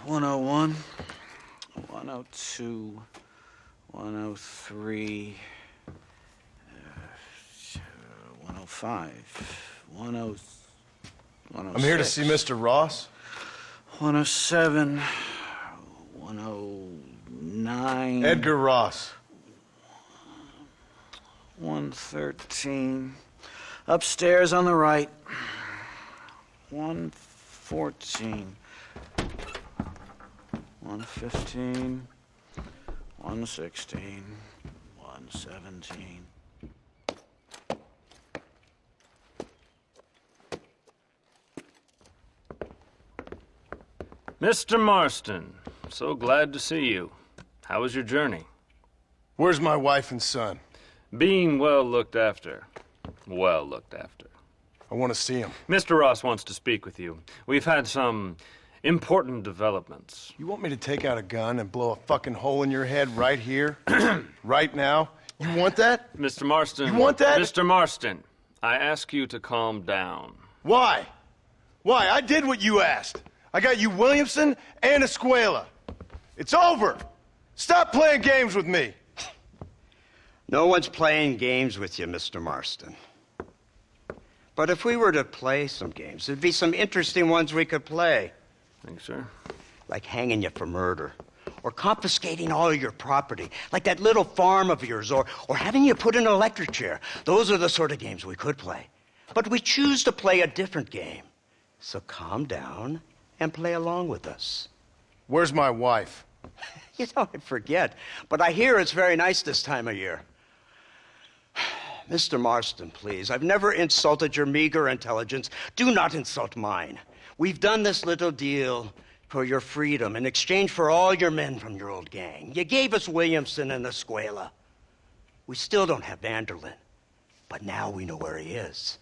101, 102, 103, 105, 106. I'm here to see Mr. Ross. 107, 109. Edgar Ross. 113. Upstairs on the right. 114. 115. 116. 117. Mr. Marston, so glad to see you. How was your journey? Where's my wife and son? Being well looked after. Well looked after. I want to see him. Mr. Ross wants to speak with you. We've had some important developments. You want me to take out a gun and blow a fucking hole in your head right here? Right now? You want that? Mr. Marston. You want that? Mr. Marston, I ask you to calm down. Why? Why? I did what you asked. I got you Williamson and Escuela. It's over. Stop playing games with me. No one's playing games with you, Mr. Marston. But if we were to play some games, there'd be some interesting ones we could play. Thanks, sir. Like hanging you for murder. Or confiscating all of your property. Like that little farm of yours. Or having you put in an electric chair. Those are the sort of games we could play. But we choose to play a different game. So calm down and play along with us. Where's my wife? You know, I forget. But I hear it's very nice this time of year. Mr. Marston, please. I've never insulted your meager intelligence. Do not insult mine. We've done this little deal for your freedom in exchange for all your men from your old gang. You gave us Williamson and Escuela. We still don't have Vanderlyn. But now we know where he is.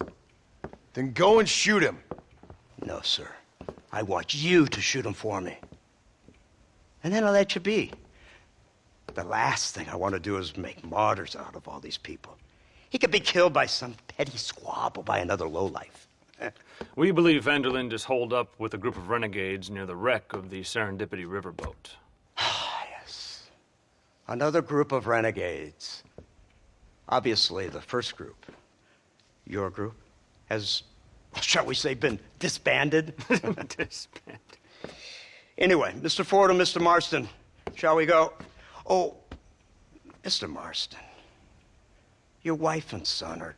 Then go and shoot him. No, sir. I want you to shoot him for me. And then I'll let you be. The last thing I want to do is make martyrs out of all these people. He could be killed by some petty squabble by another lowlife. We believe Vanderlyn is holed up with a group of renegades near the wreck of the Serendipity riverboat. Ah, yes. Another group of renegades. Obviously, the first group, your group, has, shall we say, been disbanded? Disbanded. Anyway, Mr. Ford and Mr. Marston, shall we go? Oh, Mr. Marston, your wife and son are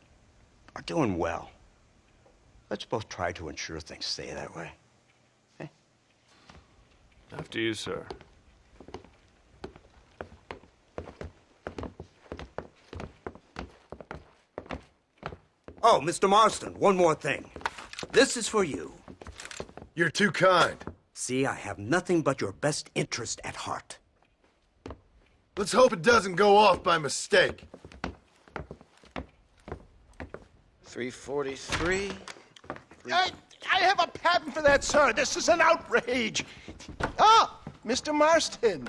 doing well. Let's both try to ensure things stay that way. Okay? After you, sir. Oh, Mr. Marston, one more thing. This is for you. You're too kind. See, I have nothing but your best interest at heart. Let's hope it doesn't go off by mistake. 343. I have a patent for that, sir. This is an outrage. Ah, Mr. Marston.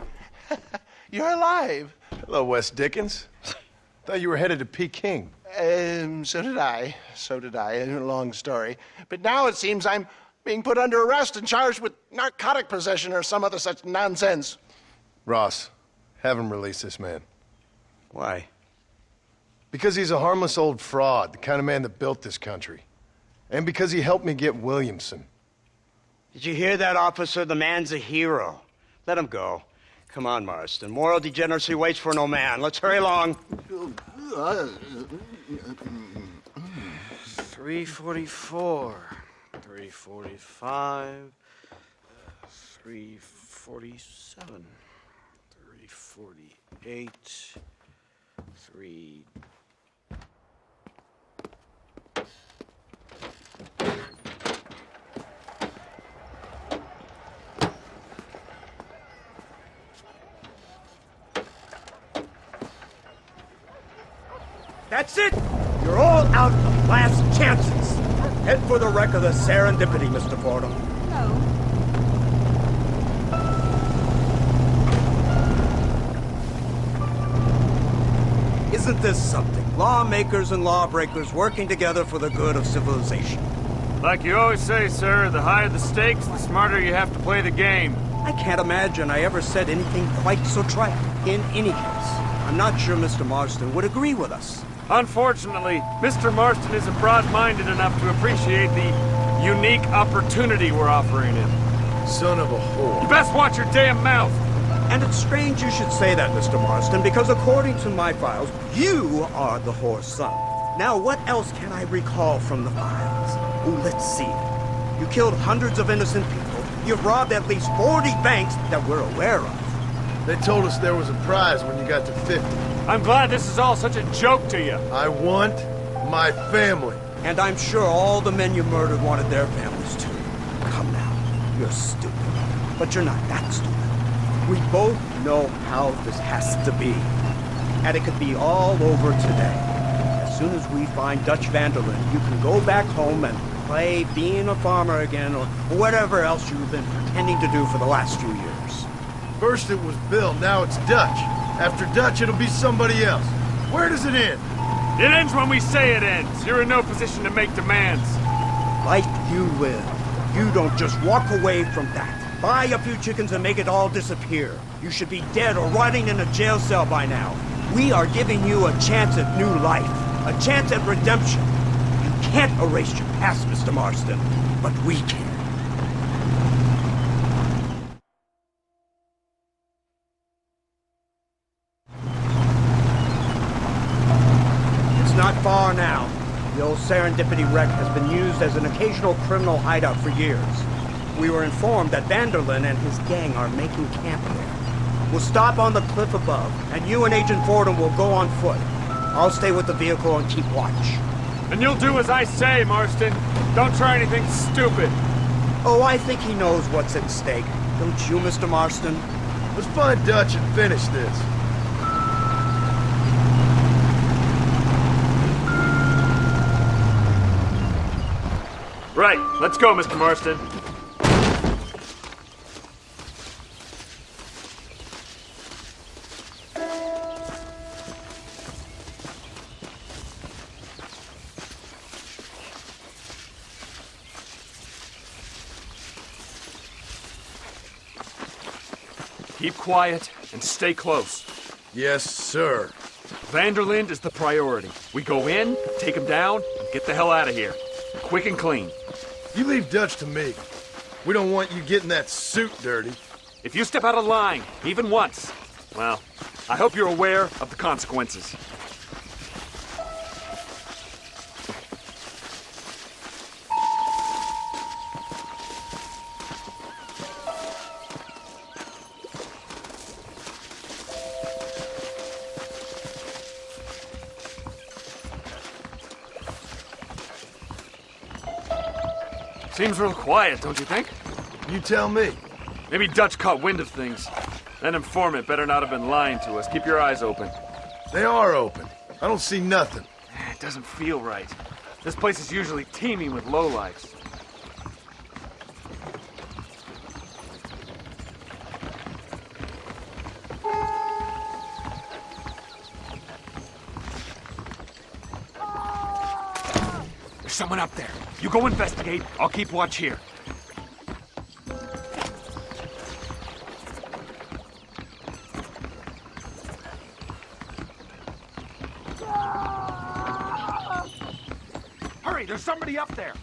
You're alive. Hello, Wes Dickens. Thought you were headed to Peking. So did I. So did I. A long story. But now it seems I'm being put under arrest and charged with narcotic possession or some other such nonsense. Ross, have him release this man. Why? Because he's a harmless old fraud, the kind of man that built this country. And because he helped me get Williamson. Did you hear that, officer? The man's a hero. Let him go. Come on, Marston. Moral degeneracy waits for no man. Let's hurry along. 344. 345. 347. 348. 3... That's it! You're all out of last chances. Head for the wreck of the Serendipity, Mr. Fordham. No. Isn't this something? Lawmakers and lawbreakers working together for the good of civilization. Like you always say, sir, the higher the stakes, the smarter you have to play the game. I can't imagine I ever said anything quite so trite. In any case, I'm not sure Mr. Marston would agree with us. Unfortunately, Mr. Marston isn't broad-minded enough to appreciate the unique opportunity we're offering him. Son of a whore. You best watch your damn mouth! And it's strange you should say that, Mr. Marston, because according to my files, you are the whore's son. Now, what else can I recall from the files? Oh, let's see. You killed hundreds of innocent people. You've robbed at least 40 banks that we're aware of. They told us there was a prize when you got to 50. I'm glad this is all such a joke to you. I want my family. And I'm sure all the men you murdered wanted their families too. Come now, you're stupid. But you're not that stupid. We both know how this has to be. And it could be all over today. As soon as we find Dutch van der Linde, you can go back home and play being a farmer again, or whatever else you've been pretending to do for the last few years. First it was Bill, now it's Dutch. After Dutch, it'll be somebody else. Where does it end? It ends when we say it ends. You're in no position to make demands. Like you will. You don't just walk away from that. Buy a few chickens and make it all disappear. You should be dead or rotting in a jail cell by now. We are giving you a chance at new life. A chance at redemption. You can't erase your past, Mr. Marston. But we can. It's not far now. The old Serendipity wreck has been used as an occasional criminal hideout for years. We were informed that van der Linde and his gang are making camp there. We'll stop on the cliff above, and you and Agent Fordham will go on foot. I'll stay with the vehicle and keep watch. And you'll do as I say, Marston. Don't try anything stupid. Oh, I think he knows what's at stake. Don't you, Mr. Marston? Let's find Dutch and finish this. Right, let's go, Mr. Marston. Keep quiet and stay close. Yes, sir. van der Linde is the priority. We go in, take him down, and get the hell out of here. Quick and clean. You leave Dutch to me. We don't want you getting that suit dirty. If you step out of line, even once, well, I hope you're aware of the consequences. Seems real quiet, don't you think? You tell me. Maybe Dutch caught wind of things. That informant better not have been lying to us. Keep your eyes open. They are open. I don't see nothing. It doesn't feel right. This place is usually teeming with lowlifes. There's someone up there. You go investigate. I'll keep watch here. Hurry, there's somebody up there.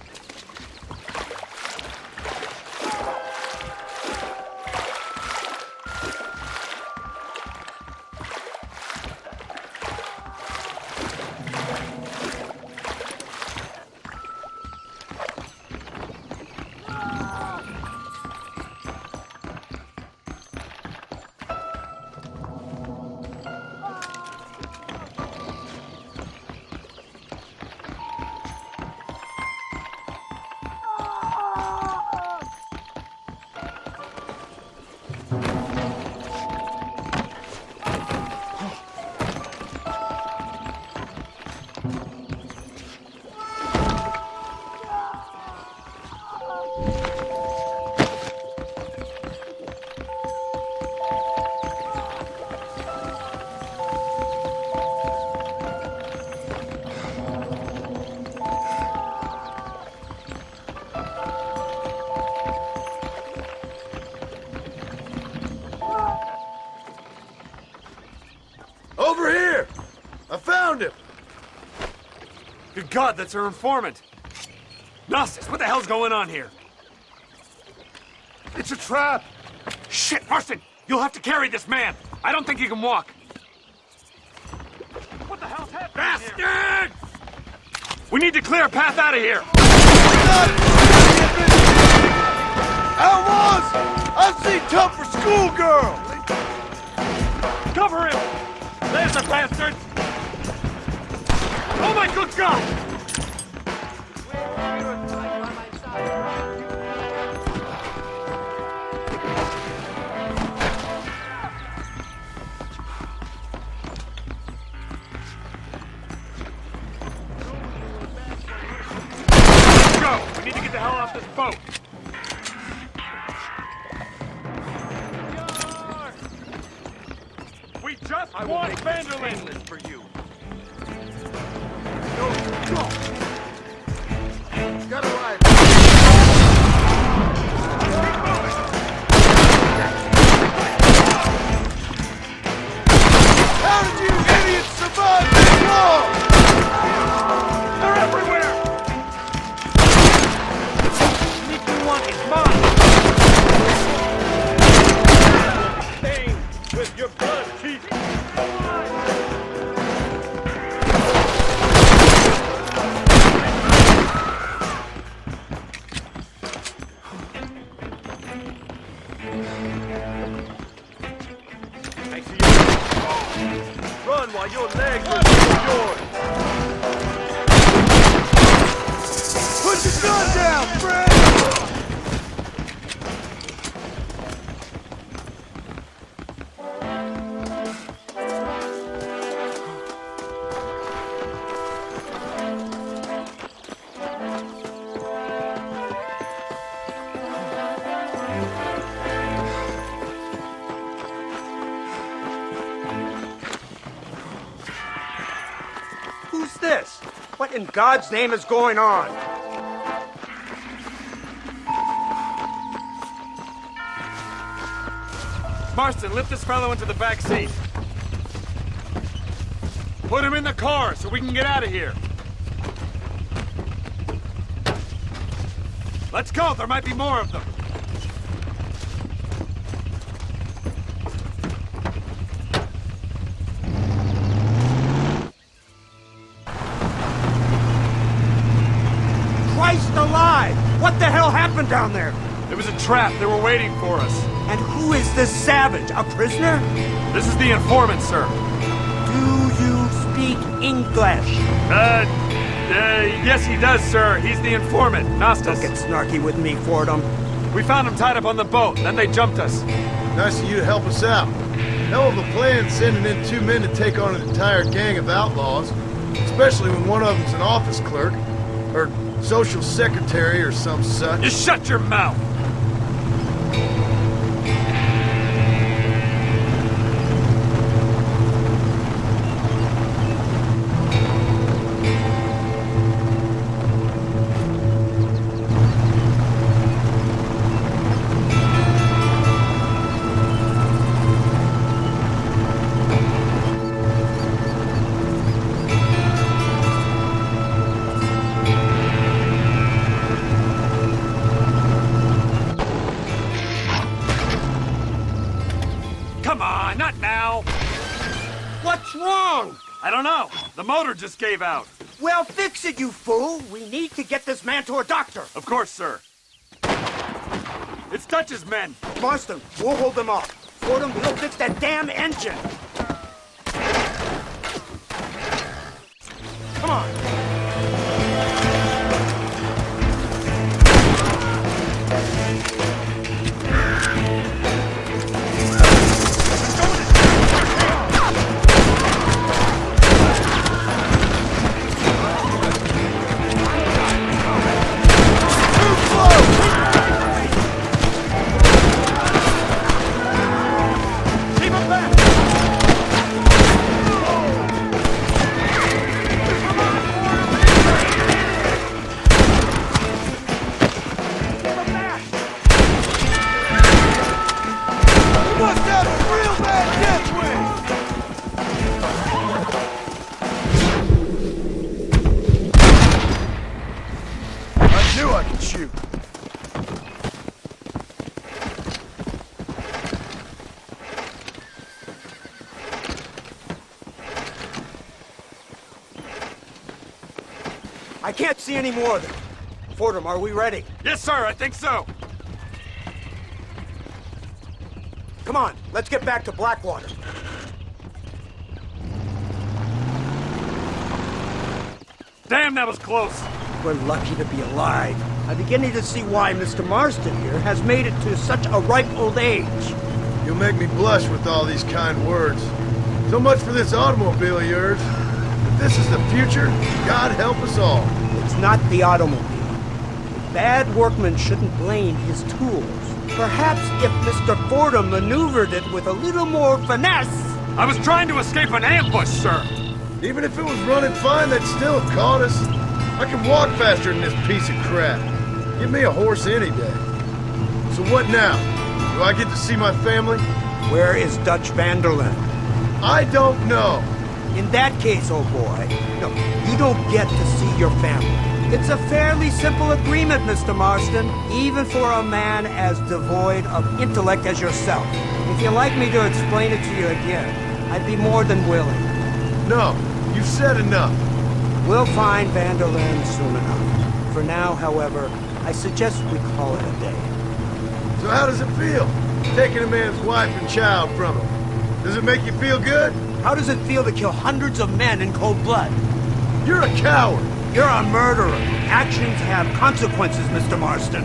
God, that's her informant. Gnostis, what the hell's going on here? It's a trap! Shit, Marston! You'll have to carry this man! I don't think he can walk! What the hell's happening here? Bastard! We need to clear a path out of here! Outlaws! I've seen tougher schoolgirl! Cover him! There's the bastard! Oh my good God! Go! We need to get the hell off this boat! We just want Vanderlyn! for you. Got a ride. How did you idiots survive this long? They're everywhere! Anything you want is mine. Stained with your blood, Chief! Run while your legs are yours. Put your gun down, friend! Who's this? What in God's name is going on? Marston, lift this fellow into the back seat. Put him in the car so we can get out of here. Let's go, there might be more of them. Christ alive! What the hell happened down there? It was a trap, they were waiting for us. And who is this savage? A prisoner? This is the informant, sir. Do you speak English? Yes he does, sir. He's the informant, Don't Gnostis. get snarky with me, Fordham. We found him tied up on the boat, then they jumped us. Nice of you to help us out. Hell of a plan sending in 2 men to take on an entire gang of outlaws, especially when one of them's an office clerk, or social secretary or some such. You shut your mouth! Come on, not now! What's wrong? I don't know. The motor just gave out. Well, fix it, you fool. We need to get this man to a doctor. Of course, sir. It's Dutch's men. Marston, we'll hold them off. Fordham, we'll fix that damn engine. Come on. Keep him back! Come on, Fordham! I can't see any more of them. Fordham, are we ready? Yes, sir, I think so. Come on, let's get back to Blackwater. Damn, that was close. We're lucky to be alive. I'm beginning to see why Mr. Marston here has made it to such a ripe old age. You'll make me blush with all these kind words. So much for this automobile of yours. If this is the future, God help us all. It's not the automobile. The bad workman shouldn't blame his tools. Perhaps if Mr. Fordham maneuvered it with a little more finesse. I was trying to escape an ambush, sir. Even if it was running fine, they'd still have caught us. I can walk faster than this piece of crap. Give me a horse any day. So what now? Do I get to see my family? Where is Dutch Vanderlyn? I don't know. In that case, old boy, no, you don't get to see your family. It's a fairly simple agreement, Mr. Marston, even for a man as devoid of intellect as yourself. If you'd like me to explain it to you again, I'd be more than willing. No, you've said enough. We'll find Vanderlyn soon enough. For now, however, I suggest we call it a day. So how does it feel, taking a man's wife and child from him? Does it make you feel good? How does it feel to kill hundreds of men in cold blood? You're a coward. You're a murderer. Actions have consequences, Mr. Marston.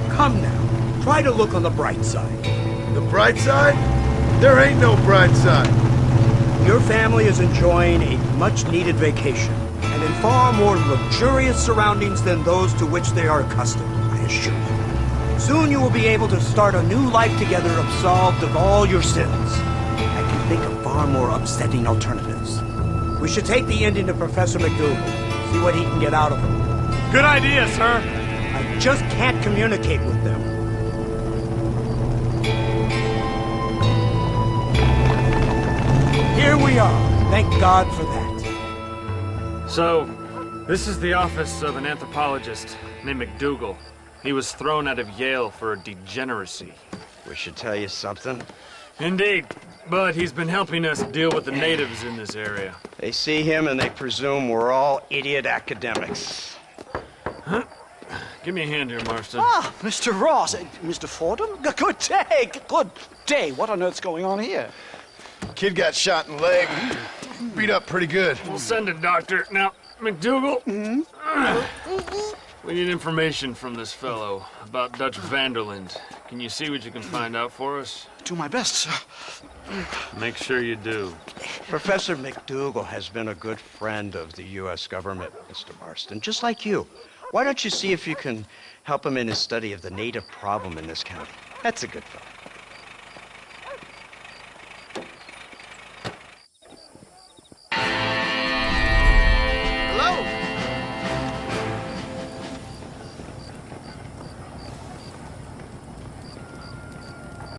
Come now, try to look on the bright side. The bright side? There ain't no bright side. Your family is enjoying a much-needed vacation, and in far more luxurious surroundings than those to which they are accustomed, I assure you. Soon you will be able to start a new life together absolved of all your sins. I can think of far more upsetting alternatives. We should take the Indian to Professor McDougal, see what he can get out of him. Good idea, sir. I just can't communicate with them. Here we are. Thank God for that. So, this is the office of an anthropologist named McDougal. He was thrown out of Yale for degeneracy. We should tell you something. Indeed, but he's been helping us deal with the natives in this area. They see him and they presume we're all idiot academics. Give me a hand here, Marston. Ah, Mr. Ross. Mr. Fordham? Good day. Good day. What on earth's going on here? Kid got shot in the leg. Beat up pretty good. We'll send a doctor. Now, McDougal, we need information from this fellow about Dutch Vanderlyn. Can you see what you can find out for us? Do my best, sir. Make sure you do. Professor McDougal has been a good friend of the U.S. government, Mr. Marston, just like you. Why don't you see if you can help him in his study of the native problem in this county? That's a good fellow.